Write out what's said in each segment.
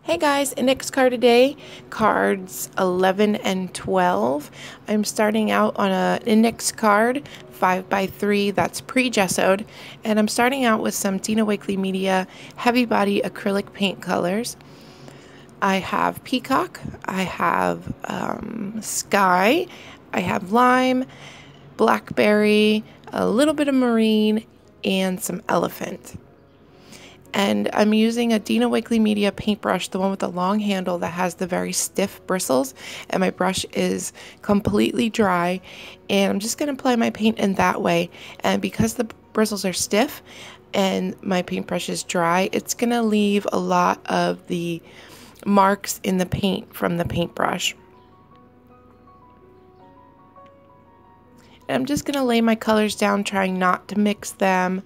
Hey guys, index card today, cards 11 and 12. I'm starting out on an index card, 5x3, that's pre-gessoed, and I'm starting out with some Dina Wakley Media heavy body acrylic paint colors. I have Peacock, I have Sky, I have Lime, Blackberry, a little bit of Marine, and some Elephant. And I'm using a Dina Wakley Media paintbrush, the one with the long handle that has the very stiff bristles, and my brush is completely dry, and I'm just going to apply my paint in that way. And because the bristles are stiff and my paintbrush is dry, it's going to leave a lot of the marks in the paint from the paintbrush. And I'm just going to lay my colors down, trying not to mix them.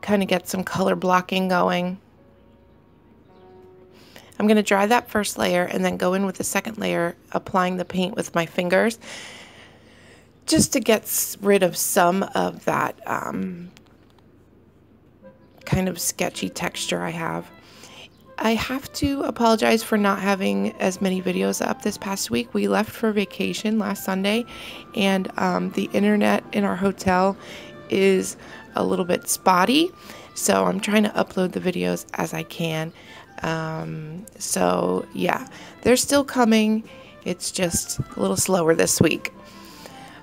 Kind of get some color blocking going. I'm going to dry that first layer and then go in with the second layer, applying the paint with my fingers just to get rid of some of that kind of sketchy texture I have. I have to apologize for not having as many videos up this past week. We left for vacation last Sunday, and the internet in our hotel is a little bit spotty, so I'm trying to upload the videos as I can. So yeah, they're still coming. It's just a little slower this week.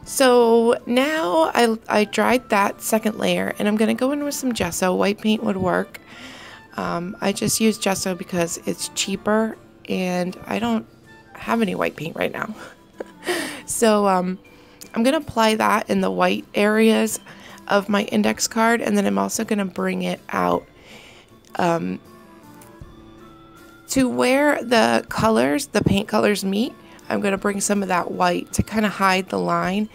So now I dried that second layer, and I'm going to go in with some gesso. White paint would work. I just use gesso because it's cheaper, and I don't have any white paint right now. So I'm going to apply that in the white areas of my index card, and then I'm also going to bring it out to where the colors, the paint colors meet. I'm going to bring some of that white to kind of hide the line.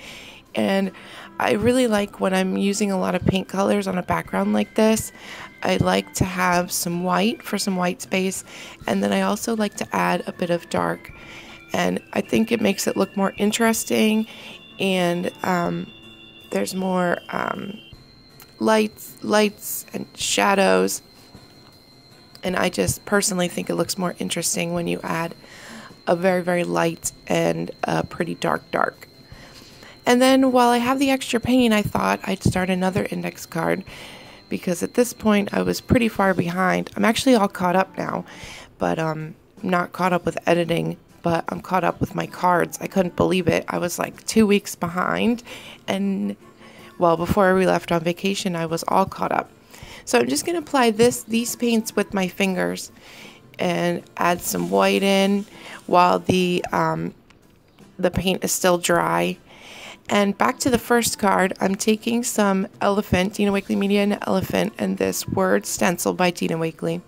And I really like when I'm using a lot of paint colors on a background like this, I like to have some white for some white space, and then I also like to add a bit of dark, and I think it makes it look more interesting, and there's more lights and shadows, and I just personally think it looks more interesting when you add a very, very light and a pretty dark. And then while I have the extra paint, I thought I'd start another index card, because at this point I was pretty far behind. I'm actually all caught up now, but not caught up with editing, but I'm caught up with my cards. I couldn't believe it. I was like 2 weeks behind, and well, before we left on vacation, I was all caught up. So I'm just going to apply these paints with my fingers and add some white in while the paint is still dry. And back to the first card, I'm taking some Elephant, Dina Wakley Media and Elephant, and this word stencil by Dina Wakley.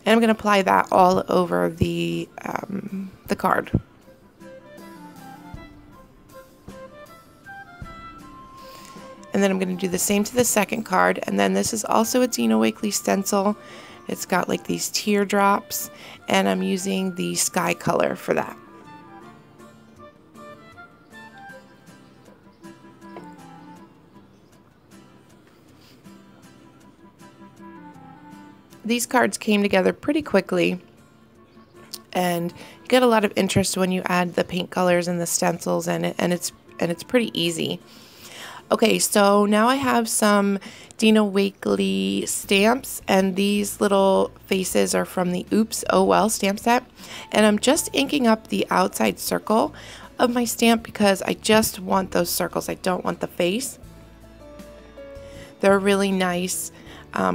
And I'm going to apply that all over the card. And then I'm going to do the same to the second card. And then this is also a Dina Wakley stencil. It's got like these teardrops, and I'm using the sky color for that. These cards came together pretty quickly, and you get a lot of interest when you add the paint colors and the stencils, and it's pretty easy. Okay, so now I have some Dina Wakley stamps, and these little faces are from the Oops Oh Well stamp set, and I'm just inking up the outside circle of my stamp because I just want those circles. I don't want the face. They're a really nice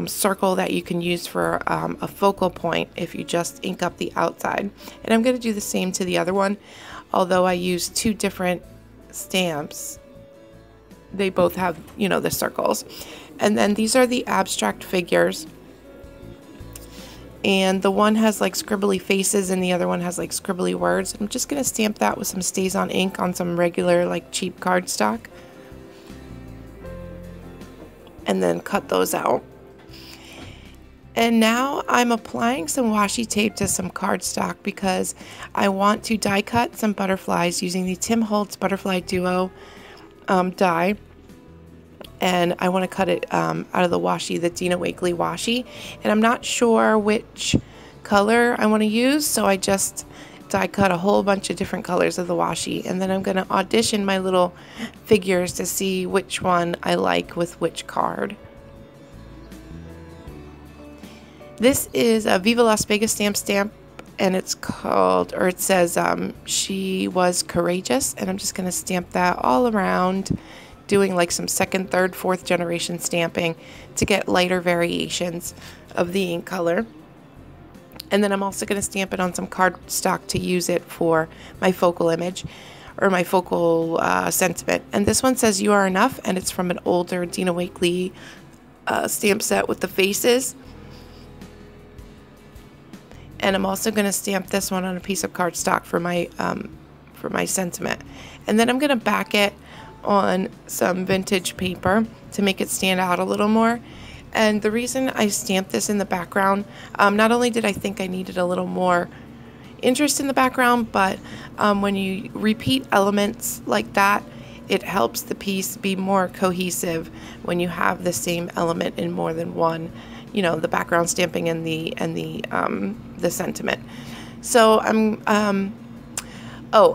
circle that you can use for a focal point if you just ink up the outside. And I'm going to do the same to the other one, although I use two different stamps. They both have, you know, the circles. And then these are the abstract figures, and the one has like scribbly faces and the other one has like scribbly words. I'm just going to stamp that with some StazOn ink on some regular like cheap cardstock, and then cut those out. And now I'm applying some washi tape to some cardstock because I want to die cut some butterflies using the Tim Holtz Butterfly Duo die. and I want to cut it out of the washi, the Dina Wakley washi, and I'm not sure which color I want to use, so I just die cut a whole bunch of different colors of the washi, and then I'm going to audition my little figures to see which one I like with which card. This is a Viva Las Vegas stamp, and it's called, or it says, She Was Courageous, and I'm just going to stamp that all around, doing like some second, third, fourth generation stamping to get lighter variations of the ink color. And then I'm also going to stamp it on some cardstock to use it for my focal image or my focal sentiment. And this one says You Are Enough, and it's from an older Dina Wakley stamp set with the faces. And I'm also going to stamp this one on a piece of cardstock for my sentiment. And then I'm going to back it on some vintage paper to make it stand out a little more. And the reason I stamped this in the background, not only did I think I needed a little more interest in the background, but when you repeat elements like that, it helps the piece be more cohesive when you have the same element in more than one, you know, the background stamping and the sentiment. So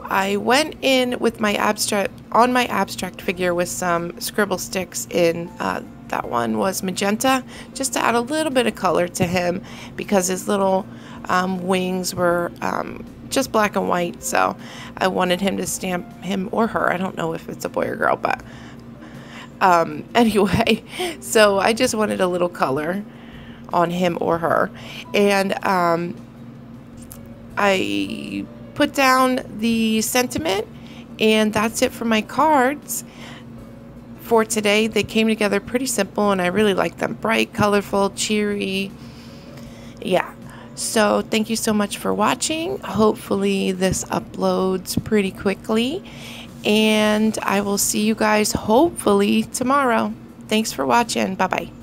I went in with my abstract figure with some scribble sticks in that one was magenta, just to add a little bit of color to him, because his little wings were just black and white, so I wanted him to stamp him or her. I don't know if it's a boy or girl, but anyway, so I just wanted a little color on him or her. And I put down the sentiment, and that's it for my cards for today. They came together pretty simple, and I really like them. Bright, colorful, cheery. Yeah. So thank you so much for watching. Hopefully this uploads pretty quickly, and I will see you guys hopefully tomorrow. Thanks for watching. Bye-bye.